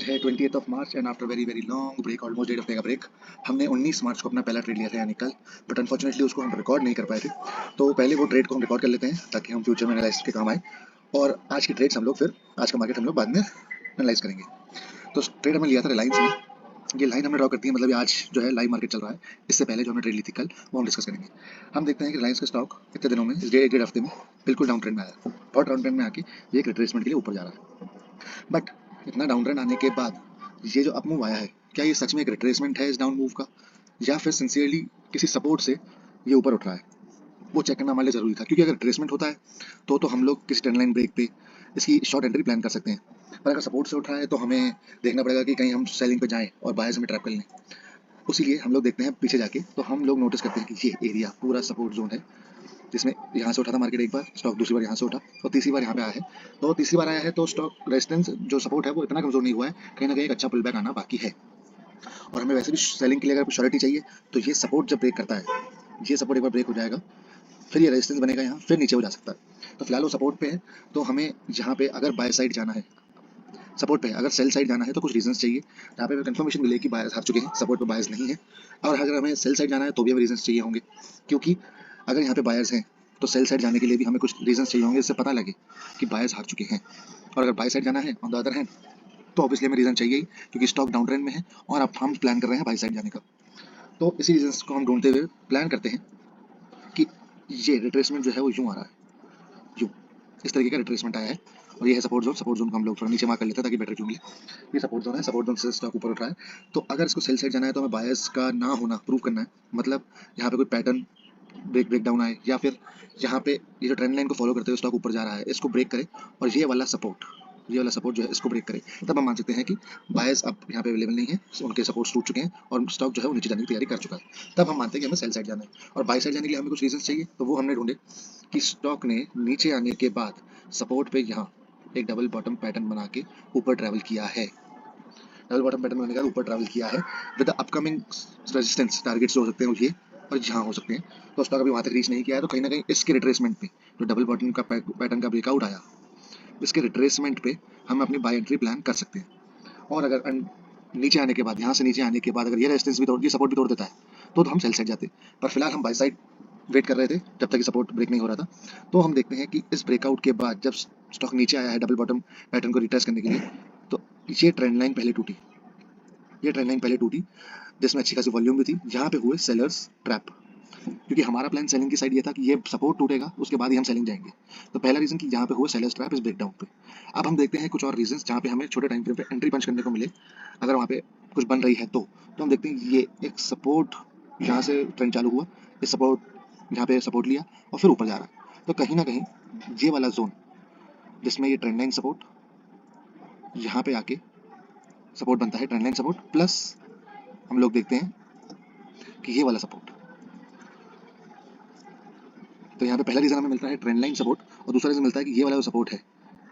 है 28 March and after very very long break, almost 1.5 हफ्ते का ब्रेक, हमने 19 मार्च को अपना पहला ट्रेड लिया था यानी कल। बट अनफॉर्चुनेटली उसको हम रिकॉर्ड नहीं कर पाए थे। तो पहले वो ट्रेड को हम रिकॉर्ड कर लेते हैं ताकि हम फ्यूचर में एनालाइज के काम आए, और आज की ट्रेड्स हम लोग फिर आज का मार्केट हम लोग बाद में एनालाइज करेंगे। तो ट्रेड हमने लिया था रिलायंस में। ये लाइन हमने ड्रॉ करती है, मतलब ये आज जो है लाइव मार्केट चल रहा है। इससे पहले जो हमने ट्रेड ली थी कल, वो हम डिस्कस करेंगे। हम देखते हैं कि रिलायंस का स्टॉक इतने दिनों में, इस 1.5 हफ्ते में बिल्कुल डाउन ट्रेंड में आया है, और डाउन ट्रेंड में आके ये एक रिट्रेसमेंट के लिए ऊपर जा रहा है। बट इतना डाउन ट्रेंड आने के बाद ये जो अप मूव आया है, क्या ये सच में एक रिट्रेसमेंट है इस डाउन मूव का, या फिर सिंसियरली किसी सपोर्ट से ये ऊपर उठ रहा है? वो चेक करना हमारे लिए जरूरी था, क्योंकि अगर रिट्रेसमेंट होता है तो हम लोग किसी ट्रेंड लाइन ब्रेक पे इसकी शॉर्ट एंट्री प्लान कर सकते हैं। पर अगर सपोर्ट से उठ रहा है तो हमें देखना पड़ेगा कि कहीं हम सेलिंग पे जाएं और बायर्स हमें ट्रैप कर लें। उसीलिए हम लोग देखते हैं पीछे जाके, तो हम लोग नोटिस करते हैं कि ये एरिया पूरा सपोर्ट जोन है, जिसमें यहाँ से उठा था मार्केट एक बार, स्टॉक दूसरी बार यहाँ से उठा और तीसरी बार यहाँ पे आया है। तो तीसरी बार आया है तो स्टॉक रेजिस्टेंस जो सपोर्ट है वो इतना कमजोर नहीं हुआ है, कहीं ना कहीं एक अच्छा पुल बैक आना बाकी है। और हमें वैसे भी सेलिंग के लिए अगर श्योरिटी चाहिए, तो ये सपोर्ट जब ब्रेक करता है, ये सपोर्ट एक बार ब्रेक हो जाएगा, फिर ये रेजिस्टेंस बनेगा यहाँ, फिर नीचे हो जा सकता है। तो फिलहाल वो सपोर्ट पे है, तो हमें यहाँ पे अगर बाय साइड जाना है, सपोर्ट पे अगर सेल साइड जाना है तो कुछ रीजंस चाहिए जहाँ पे कंफर्मेशन मिले कि बायर्स हार चुके हैं, सपोर्ट पे बायर्स नहीं है। और अगर हमें सेल साइड जाना है तो भी हमें रीजंस चाहिए होंगे, क्योंकि अगर यहाँ पे बायर्स हैं तो सेल साइड जाने के लिए भी हमें कुछ रीजंस चाहिए होंगे, इससे पता लगे कि बायर्स हार चुके हैं। और अगर बाय साइड जाना है ऑन द अदर हैंड, तो ऑब्वियसली हमें रीजन चाहिए ही, क्योंकि स्टॉक डाउन ट्रेंड में है और अब हम प्लान कर रहे हैं बाय साइड जाने का। तो इसी रीजंस को हम ढूंढते हुए प्लान करते हैं कि ये रिट्रेसमेंट जो है वो यूँ आ रहा है, यूँ इस तरीके का रिट्रेसमेंट आया है। और ये है सपोर्ट जोन। सपोर्ट जोन को हम लोग थोड़ा नीचे मार्क कर लेते हैं ताकि बेटर व्यू मिले। ये सपोर्ट जोन है, सपोर्ट जोन से स्टॉक ऊपर उठ रहा है। तो अगर इसको सेल साइड जाना है तो हमें बायर्स का ना होना प्रूव करना है, मतलब यहाँ पे कोई पैटर्न ब्रेक डाउन आए, या फिर यहाँ पे ये जो ट्रेंड लाइन को फॉलो करते हुए स्टॉक ऊपर जा रहा है, इसको ब्रेक करे और ये वाला सपोर्ट जो है इसको ब्रेक करे, तब हम मान सकते हैं कि बायर्स अब यहाँ पे अवेलेबल नहीं है, उनके सपोर्ट टूट चुके हैं और स्टॉक जो है वो नीचे जाने की तैयारी कर चुका है। तब हम मानते हैं कि हमें सेल साइड जाना है। और बाय साइड जाने के लिए हमें कुछ रीजन चाहिए, तो वो हमने ढूंढे कि स्टॉक ने नीचे आने के बाद सपोर्ट पे यहाँ एक डबल बॉटम पैटर्न बना के ऊपर ट्रैवल किया है। डबल बॉटम पैटर्न बनाने के बाद ऊपर ट्रैवल किया है विद अपकमिंग रेजिस्टेंस टारगेट्स हो सकते हैं ये और यहाँ हो सकते हैं। तो स्टॉक अभी वहाँ तक रीच नहीं किया है, तो कहीं ना कहीं इसके रिट्रेसमेंट पे जो डबल बॉटम का पैटर्न का ब्रेकआउट आया, इसके रिट्रेसमेंट पे हम अपनी बाय एंट्री प्लान कर सकते हैं। और अगर नीचे आने के बाद, यहाँ से नीचे आने के बाद अगर ये रेजिस्टेंस भी तोड़, ये सपोर्ट भी तोड़ देता है, तो हम सेल साइड जाते। पर फिलहाल हम बाय साइड वेट कर रहे थे जब तक सपोर्ट ब्रेक नहीं हो रहा था। तो हम देखते हैं कि इस ब्रेकआउट के बाद जब स्टॉक नीचे आया है डबल बॉटम पैटर्न को रिट्रेस करने के लिए, तो ये ट्रेंड लाइन पहले टूटी, जिसमें अच्छी खासी वॉल्यूम भी थी। यहाँ पे हुए सेलर्स ट्रैप, क्योंकि हमारा प्लान सेलिंग की साइड ये था कि ये सपोर्ट टूटेगा उसके बाद ही हम सेलिंग जाएंगे। तो पहला रीजन कि यहाँ पे हुए सेलर्स ट्रैप इस ब्रेकडाउन पे। अब हम देखते हैं कुछ और रीजंस जहाँ पे हमें छोटे टाइम फ्रेम पे एंट्री पंच करने को मिले, अगर वहाँ पे कुछ बन रही है तो हम देखते हैं ये एक सपोर्ट, यहाँ से ट्रेंड चालू हुआ, इस सपोर्ट यहाँ पे सपोर्ट लिया और फिर ऊपर जा रहा है। तो कहीं ना कहीं ये वाला जोन जिसमें ये ट्रेंड लाइन सपोर्ट यहाँ पे आके सपोर्ट बनता है, ट्रेंड लाइन सपोर्ट प्लस हम लोग देखते हैं कि ये वाला सपोर्ट, तो यहाँ पे पहला रीजन हमें मिलता है ट्रेंड लाइन सपोर्ट, और दूसरा रीजन मिलता है कि ये वाला जो सपोर्ट है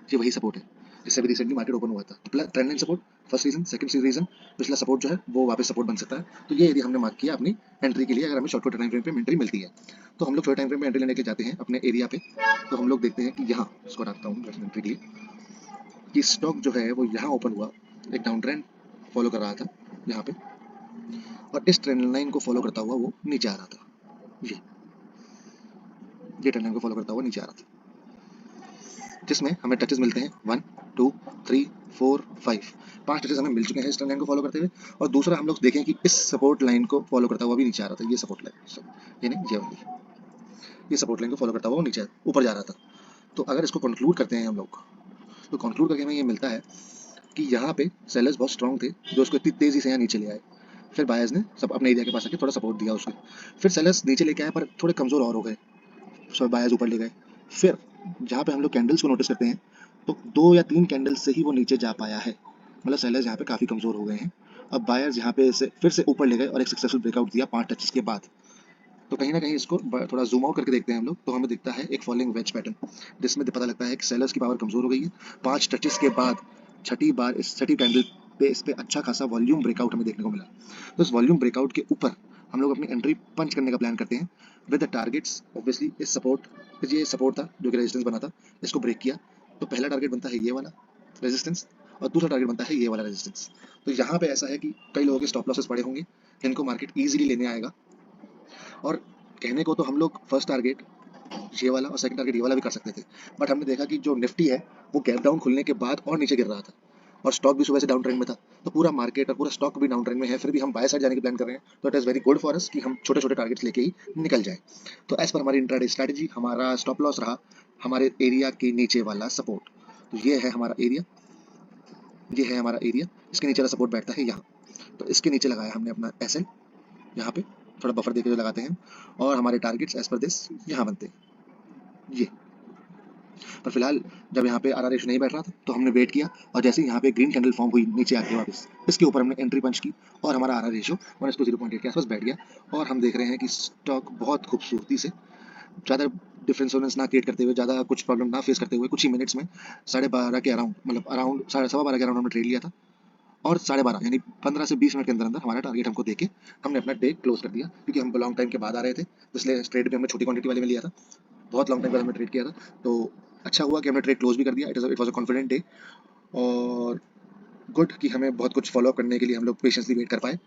ये वही सपोर्ट है जिससे भी रिसेंटली मार्केट ओपन हुआ था। तो trend line support first reason, second reason पिछला सपोर्ट जो है वो वापस सपोर्ट बन सकता है। तो ये एरिया हमने मार्क किया अपनी एंट्री के लिए, अगर हमें शॉर्ट टाइम फ्रेम पे एंट्री मिलती है। तो हम लोग छोटे टाइम फ्रेम पे एंट्री लेने के लिए जाते हैं अपने एरिया पे। तो हम लोग देखते हैं कि यहाँ इसको रखता हूँ एंट्री के लिए, कि स्टॉक जो है वो यहाँ ओपन हुआ, एक डाउन ट्रेंड फॉलो कर रहा था यहाँ पे, और इस ट्रेंड लाइन को फॉलो करता हुआ वो नीचे आ रहा था। ये ट्रेंड लाइन को फॉलो करता हुआ नीचे आ रहा था, जिसमें हमें टचेस मिलते हैं 1 2 3 4 5, 5 टचेस हमें मिल चुके हैं इस ट्रेंड लाइन को फॉलो करते हुए। और दूसरा हम लोग देखें कि इस सपोर्ट लाइन को फॉलो करता हुआ भी नीचे आ रहा था, ये सपोर्ट लाइन, ये नहीं ये वाली, ये सपोर्ट लाइन को फॉलो करता हुआ नीचे ऊपर जा रहा था। तो अगर इसको कंक्लूड करते हैं हम लोग, तो कंक्लूड करके हमें ये मिलता है कि यहाँ पे सेलर्स बहुत स्ट्रॉन्ग थे जो उसको इतनी तेजी से यहाँ नीचे ले आए। फिर बायर्स ने सब अपने एरिया के पास आके थोड़ा सपोर्ट दिया उसको, फिर सेलर्स नीचे लेके आए पर थोड़े कमजोर और हो गए, सब बायर्स ऊपर ले गए। फिर जहाँ पे हम लोग कैंडल्स को नोटिस करते हैं, तो 2 या 3 कैंडल्स से ही वो नीचे जा पाया है, मतलब सेलर्स यहाँ पे काफी कमजोर हो गए हैं। अब बायर्स यहाँ पे से फिर से ऊपर ले गए और एक सक्सेसफुल ब्रेकआउट दिया 5 टचेस के बाद। तो कहीं ना कहीं इसको थोड़ा जूम आउट करके देखते हैं हम लोग, तो हमें दिखता है एक फॉलिंग वेज पैटर्न, जिसमें पता लगता है कि सेलर्स की पावर कमजोर हो गई है। 5 टचेस के बाद छठी कैंडल पे इस पे अच्छा खासा वॉल्यूम ब्रेकआउट हमें देखने को मिला। तो इस वॉल्यूम ब्रेकआउट के ऊपर हम लोग अपनी एंट्री पंच करने का प्लान करते हैं विद द टारगेट्स। ऑब्वियसली इस सपोर्ट, ये सपोर्ट था जो कि रेजिस्टेंस बना था, इसको ब्रेक किया तो पहला टारगेट बनता है ये वाला रेजिस्टेंस, और दूसरा टारगेट बनता है ये वाला रेजिस्टेंस। तो यहाँ पे ऐसा है कि कई लोगों के स्टॉप लॉसेस पड़े होंगे जिनको मार्केट ईजिली लेने आएगा, और कहने को तो हम लोग फर्स्ट टारगेट ये वाला और सेकंड टारगेट ये वाला भी कर सकते थे, बट हमने देखा कि जो निफ्टी है वो गैप डाउन खुलने के बाद और नीचे गिर रहा था, और स्टॉक भी सुबह से डाउन ट्रेंड में था, तो पूरा मार्केट और पूरा स्टॉक भी डाउन ट्रेंड में है, फिर भी हम बाय साइड जाने की प्लान कर रहे हैं, तो it is very good for us कि हम छोटे छोटे टारगेट्स लेके ही निकल जाए। तो एज पर हमारी इंट्राडे स्ट्रैटेजी, हमारा स्टॉप लॉस रहा हमारे एरिया के नीचे वाला सपोर्ट। तो ये है हमारा एरिया, ये है हमारा एरिया, इसके नीचे वाला सपोर्ट बैठता है यहाँ। तो इसके नीचे लगाया हमने अपना एसएल, यहाँ पे थोड़ा बफर देके जो लगाते हैं, और हमारे टारगेट्स एज पर दिस यहाँ बनते हैं ये। पर फिलहाल जब यहाँ पे आर रेशो नहीं बैठ रहा था तो हमने वेट किया, और जैसे ही यहाँ पे ग्रीन कैंडल फॉर्म हुई नीचे आके वापस, इसके ऊपर हमने एंट्री पंच की और हमारा आर रेशो 1:0.8 के आसपास बैठ गया। और हम देख रहे हैं कि स्टॉक बहुत खूबसूरती से, ज़्यादा डिफरेंस ना क्रिएट करते हुए, ज़्यादा कुछ प्रॉब्लम ना फेस करते हुए, कुछ ही मिनट्स में 12:30 के अराउंड, मतलब अराउंड 12:15 के अराउंड हमने ट्रेड लिया था, और 12:30 यानी 15 से 20 मिनट के अंदर अंदर हमारा टारगेट हमको देके हमने अपना डे क्लोज कर दिया, क्योंकि हम लॉन्ग टाइम के बाद आ रहे थे, इसलिए ट्रेड भी हमने छोटी क्वांटिटी वाले में लिया था, बहुत लॉन्ग टाइम बाद हमने ट्रेड किया था। तो अच्छा हुआ कि हमने ट्रेड क्लोज भी कर दिया, it was a confident day, और गुड कि हमें बहुत कुछ फॉलो अप करने के लिए हम लोग पेशेंसली वेट कर पाए,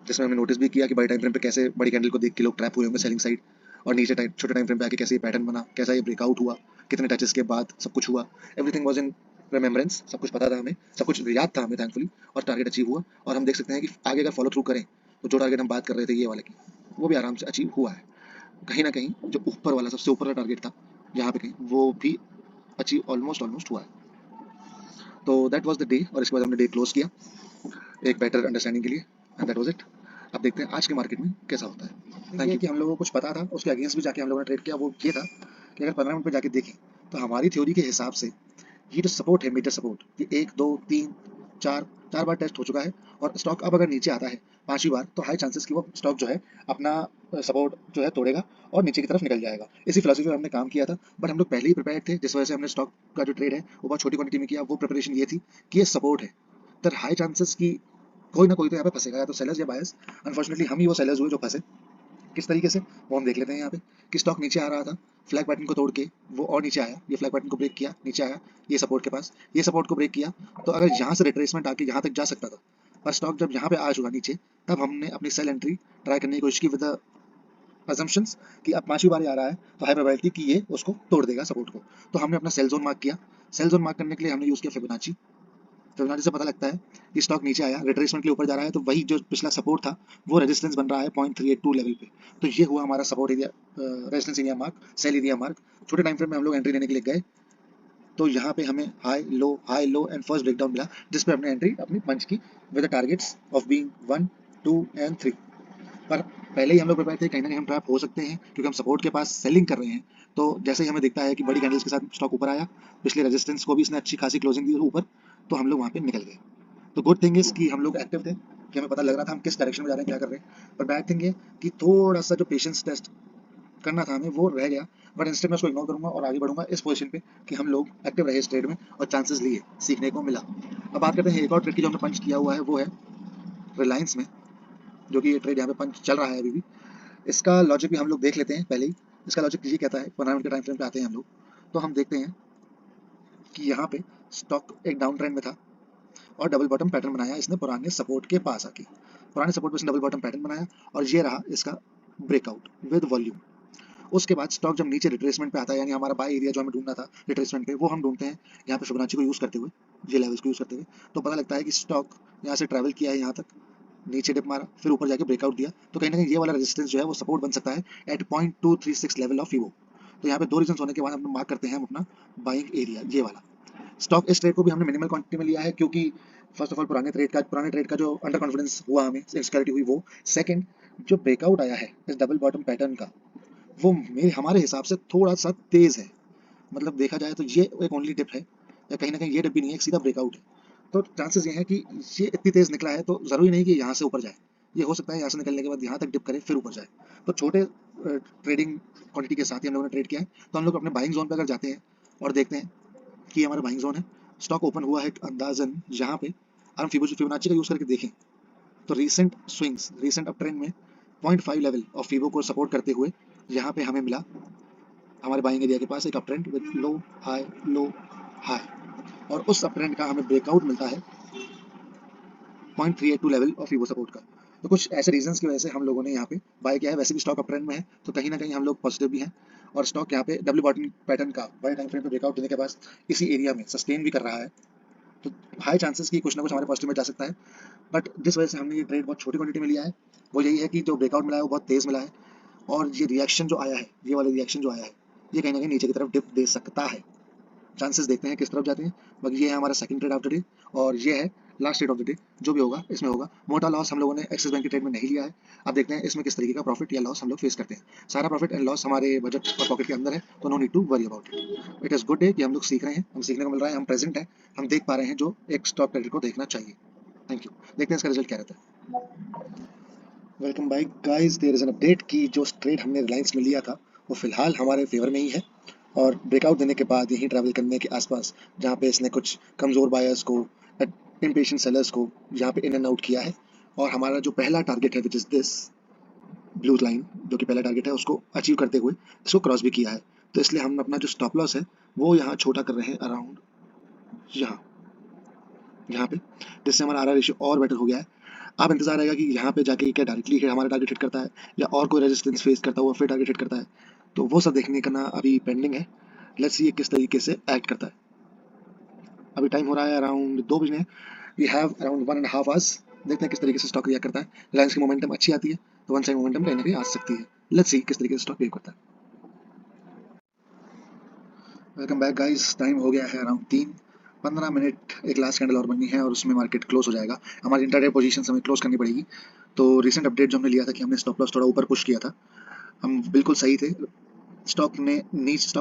जिसमें हमने नोटिस भी किया कि बड़े टाइम फ्रेम पे कैसे बड़ी कैंडल को देख के लोग ट्रैप हुए होंगे सेलिंग साइड, और नीचे छोटे टाइम फ्रेम पे आके कैसे ये पैटर्न बना, कैसा ये ब्रेकआउट हुआ, कितने टचेस के बाद सब कुछ हुआ, एवरीथिंग वाज इन रिमेम्बरेंस, सब कुछ पता था हमें, सब कुछ याद था हमें थैंकफुली, और टारगेट अचीव हुआ। और हम देख सकते हैं कि आगे अगर फॉलो थ्रू करें तो जो टारगेट हम बात कर रहे थे ये वाले की, वो भी आराम से अचीव हुआ है। कहीं ना कहीं जो ऊपर वाला सबसे ऊपर वाला टारगेट था यहाँ पे कहीं, वो भी अचीव ऑलमोस्ट ऑलमोस्ट हुआ है। तो दैट वाज द डे, और इसके बाद हमने डे क्लोज किया एक बेटर अंडरस्टैंडिंग के लिए, एंड दैट वाज इट। अब देखते हैं आज के मार्केट में कैसा होता है। Thank you. कि हम लोगों को कुछ पता था, उसके अगेंस्ट भी जाके हम लोगों ने ट्रेड किया, वो ये था कि अगर 15 मिनट पे जाके देखें तो हमारी थ्योरी के हिसाब से ये जो सपोर्ट है, मेजर सपोर्ट, ये 1 2 3 4 बार टेस्ट हो चुका है, और स्टॉक अब अगर नीचे आता है 5वीं बार तो हाई चांसेस कि वो स्टॉक जो है अपना सपोर्ट जो है तोड़ेगा और नीचे की तरफ निकल जाएगा। इसी फिलोसफी में हमने काम किया था, बट हम लोग पहले ही प्रिपेयर थे, जिस वजह से हमने स्टॉक का जो ट्रेड है वो बहुत छोटी क्वांटिटी में किया। वो प्रिपरेशन ये थी कि ये सपोर्ट है, तो हाई चांसेस की कोई ना कोई तो यहाँ पे फंसेगा, या तो सेलर्स या बायर्स। अनफॉर्चुनेटली हम ही वो सेलर्स हुए जो फंसे। किस तरीके से वो हम देख लेते हैं यहाँ पे, कि स्टॉक नीचे आ रहा था, फ्लैग पैटर्न को तोड़ के वो और नीचे आया, ये फ्लैग पैटर्न को ब्रेक किया, नीचे आया ये सपोर्ट के पास, ये सपोर्ट को ब्रेक किया, तो अगर यहाँ से रिट्रेसमेंट आके यहाँ तक जा सकता था, पर स्टॉक जब यहाँ पे आ चुका नीचे, तब हमने अपनी सेल एंट्री ट्राई करने की कोशिश की विद असम्पशंस कि अब 5वीं बार आ रहा है तो हाई प्रोबेबिलिटी कि ये उसको तोड़ देगा सपोर्ट को। तो हमने अपना सेल जोन मार्क किया। सेल जोन मार्क करने के लिए हमने यूज़ किया फिबोनाची। फिबोनाची से पता लगता है कि स्टॉक नीचे आया, रिट्रेसमेंट के ऊपर जा रहा है, तो वही जो पिछला सपोर्ट था वो रेजिस्टेंस बन रहा है 0.382 लेवल पे। तो ये हुआ हमारा support area, resistance area mark, sell area mark. छोटे टाइम फ्रेम में हम लोग एंट्री लेने के लिए गए, तो यहाँ पे हमें high low and first breakdown मिला, जिस पे हमने एंट्री अपनी पंच की with the targets of being 1 2 and 3। पर पहले ही हम लोग प्रिपेयर थे, कहीं ना कहीं हम ट्रैप हो सकते हैं, क्योंकि हम सपोर्ट के पास सेलिंग कर रहे हैं। तो जैसे ही हमें दिखता है कि बड़ी कैंडल्स के साथ स्टॉक ऊपर आया, पिछले रेजिस्टेंस को भी इसने अच्छी खासी क्लोजिंग दी ऊपर, तो हम लोग वहाँ पे निकल गए। तो गुड थिंग इज कि हम लोग एक्टिव थे, कि हमें पता लग रहा था हम किस डायरेक्शन में जा रहे हैं, क्या कर रहे हैं। पर बैड थिंग ये कि थोड़ा सा जो पेशेंस टेस्ट करना था हमें वो रह गया, बट इंस्टेड मैं उसको इग्नोर करूंगा और आगे बढ़ूंगा इस पोजीशन पे कि हम लोग एक्टिव रहे इस ट्रेड में और चांसेस लिए, सीखने को मिला। अब बात करते हैं एक और ट्रेड की जो हमने पंच किया हुआ है, वो है रिलायंस में, जो कि ये ट्रेड यहाँ पे पंच चल रहा है अभी भी। इसका लॉजिक भी हम लोग देख लेते हैं पहले ही। इसका लॉजिक ये कहता है, 15 मिनट के टाइम फ्रेम पे आते हैं हम लोग, तो हम देखते हैं कि यहाँ पे स्टॉक एक डाउन ट्रेंड में था और डबल बॉटम पैटर्न बनाया इसने पुराने सपोर्ट के पास आके। पुराने सपोर्ट पे इसने डबल बॉटम पैटर्न बनाया, और ये रहा इसका ब्रेकआउट विद वॉल्यूम। उसके बाद स्टॉक जब नीचे रिट्रेसमेंट पे आता है, यानी हमारा बाय एरिया जो हमें ढूंढना था रिट्रेसमेंट पे, वो हम ढूंढते हैं यहाँ पे फिबोनाची को यूज़ करते हुए, ये लेवल्स को यूज़ करते हुए। तो पता लगता है कि स्टॉक यहाँ से ट्रैवल किया है यहाँ तक, नीचे डिप मारा, फिर ऊपर जाके ब्रेकआउट दिया, तो कहीं ना कहीं ये वाला रेजिस्टेंस जो है वो सपोर्ट बन सकता है एट 0.236 लेवल ऑफ फिबो। तो यहाँ पे दो रीजन होने के बाद हम मार्क करते हैं हम अपना बाइंग एरिया, ये वाला। स्टॉक इस ट्रेड को भी हमने मिनिमल क्वांटिटी में लिया है, क्योंकि फर्स्ट ऑफ ऑल पुराने ट्रेड का जो अंडर कॉन्फिडेंस हुआ हमें, इनसिक्योरिटी हुई वो। सेकंड, जो ब्रेकआउट आया है इस डबल बॉटम पैटर्न का, वो मेरे हमारे हिसाब से थोड़ा सा तेज है। मतलब देखा जाए तो ये एक ओनली डिप है, या कहीं ना कहीं ये डिप भी नहीं है, एक सीधा ब्रेकआउट है। तो चांसेस ये है कि ये इतनी तेज निकला है, तो जरूरी नहीं कि यहाँ से ऊपर जाए, ये हो सकता है यहाँ से निकलने के बाद यहाँ तक डिप करे फिर ऊपर जाए। तो छोटे ट्रेडिंग क्वांटिटी के साथ ही हम लोगों ने ट्रेड किया है। तो हम लोग अपने बाइंग जोन पे अगर जाते हैं और देखते हैं कि ये हमारा बाइंग जोन है, स्टॉक ओपन हुआ है अंदाजन यहाँ पे, अगर हम फिबोनाची का यूज करके देखें तो recent swings, recent up trend में 0.5 लेवल ऑफ फिबो को सपोर्ट करते हुए यहाँ पे हमें मिला हमारे बाइंग एरिया के पास एक up trend with low high, और उस अप ट्रेंड का हमें ब्रेकआउट मिलता है 0.382 लेवल ऑफ ईवो सपोर्ट का। तो कुछ ऐसे रीजंस की वजह से हम लोगों ने यहाँ पे बाय किया है। वैसे भी स्टॉक अप ट्रेंड में है, तो कहीं ना कहीं हम लोग पॉजिटिव भी हैं, और स्टॉक यहाँ पे डब्ल्यू बॉटम पैटर्न का बड़े टाइम फ्रेम पे ब्रेकआउट देने के बाद इसी एरिया में सस्टेन भी कर रहा है। तो हाई चांसेस की कुछ ना कुछ हमारे पॉजिटिव में जा सकता है। बट जिस वजह से हमने ये ट्रेड बहुत छोटी क्वांटिटी में लिया है, वो यही है कि जो ब्रेकआउट मिला है वो बहुत तेज मिला है, और ये रिएक्शन जो आया है, ये वाला रिएक्शन जो आया है, ये कहीं ना कहीं नीचे की तरफ डिप दे सकता है। चांसेस देखते हैं किस तरफ जाते हैं। बाकी ये है हमारा second trade off the day, और ये है last trade off the day. जो भी होगा इसमें होगा। मोटा लॉस हम लोगों ने एक्सिस बैंक के ट्रेड में नहीं लिया है। अब देखते हैं इसमें किस तरीके का प्रॉफिट या लॉस हम लोग फेस करते हैं। सारा प्रॉफिट एंड लॉस हमारे बजट और पॉकेट के अंदर है, तो no need to worry about it. It is good day कि हम लोग सीख रहे हैं, हम सीखने को मिल रहा है, हम प्रेजेंट हैं, हम देख पा रहे हैं जो एक स्टॉक ट्रेडर को देखना चाहिए। Thank you. देखते हैं इसका रिजल्ट क्या रहता है। Welcome back guys, there is an update कि जो ट्रेड हमने रिलायंस में लिया था वो फिलहाल हमारे फेवर में ही है, और ब्रेकआउट देने के बाद यहीं ट्रैवल करने के आसपास, जहाँ पे इसने कुछ कमज़ोर बायर्स को, इम्पेशेंट सेलर्स को यहाँ पे इन एंड आउट किया है। और हमारा जो पहला टारगेट है which is this blue line, जो कि पहला टारगेट है, उसको अचीव करते हुए इसको क्रॉस भी किया है। तो इसलिए हम अपना जो स्टॉप लॉस है वो यहाँ छोटा कर रहे हैं, अराउंड यहाँ यहाँ पे, जिससे हमारा आर रेशियो और बेटर हो गया है। अब इंतजार रहेगा कि यहाँ पे जाके क्या डायरेक्टली हमारा टारगेट हिट करता है, या और कोई रेजिस्टेंस फेस करता हुआ फिर टारगेट हिट करता है। तो वो सब देखने का ना अभी पेंडिंग है। लेट्स सी ये किस तरीके से एक्ट करता है। अभी टाइम हो रहा है अराउंड 2 बजने। We have around 1.5 hours. देखते हैं किस तरीके से स्टॉक रिएक्ट करता है। रिलायंस की मोमेंटम अच्छी आती है, तो वन साइड मोमेंटम कहीं ना कहीं आ सकती है। लेट्स सी किस तरीके से स्टॉक बिहेव करता है। वेलकम बैक गाइस, टाइम हो गया है अराउंड 3:15। एक लास्ट कैंडल और बननी है और उसमें मार्केट क्लोज हो जाएगा। हमारी इंटरडे पोजीशन हमें क्लोज करनी पड़ेगी। तो रिसेंट अपडेट जो हमने लिया था कि हमने स्टॉप लॉस थोड़ा ऊपर पुश किया था, हम बिल्कुल सही थे। स्टॉक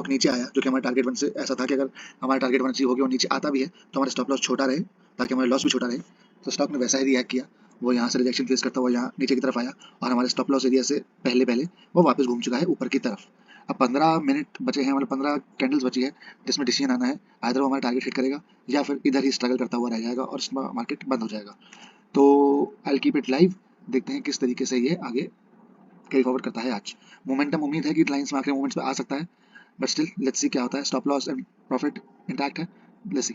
नीचे आया, जो कि हमारे टारगेट वन से ऐसा था कि अगर हमारा टारगेट वन अचीव हो गया और नीचे आता भी है तो हमारा स्टॉप लॉस छोटा रहे, ताकि हमारा लॉस भी छोटा रहे। तो स्टॉक ने वैसा ही रिएक्ट किया। वो यहाँ से रिजेक्शन फेस करता हुआ यहाँ नीचे की तरफ आया, और हमारे स्टॉप लॉस एरिया से पहले पहले वो वापस घूम चुका है ऊपर की तरफ। अब 15 मिनट बचे हैं, मतलब 15 कैंडल्स बची है, जिसमें डिसीजन आना है। आइदर वो हमारा टारगेट हिट करेगा, या फिर इधर ही स्ट्रगल करता हुआ रह जाएगा और मार्केट बंद हो जाएगा। तो आई कीप इट लाइव। देखते हैं किस तरीके से ये आगे कैरी फॉरवर्ड करता है। आज मोमेंटम उम्मीद है कि लाइंस में आखिरी मोमेंट्स पे आ सकता है, बट स्टिल लेट्स सी क्या होता है। Stop loss and profit intact है, लेट्स सी।